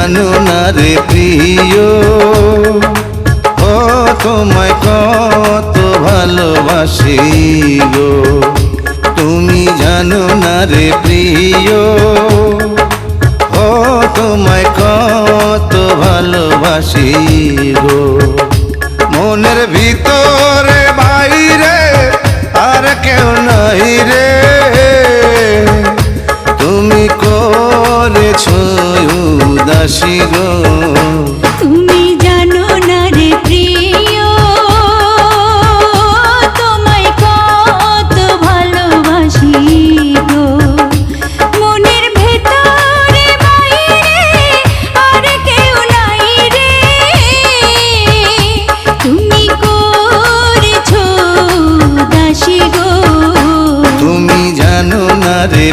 জানো না রে প্রিয়, ও তোমায় কত ভালোবাসি গো। তুমি জানো না রে প্রিয়, ও তোমায় কত ভালোবাসি গো। মনের ভিতরে বাইরে আর কেউ নাই রে,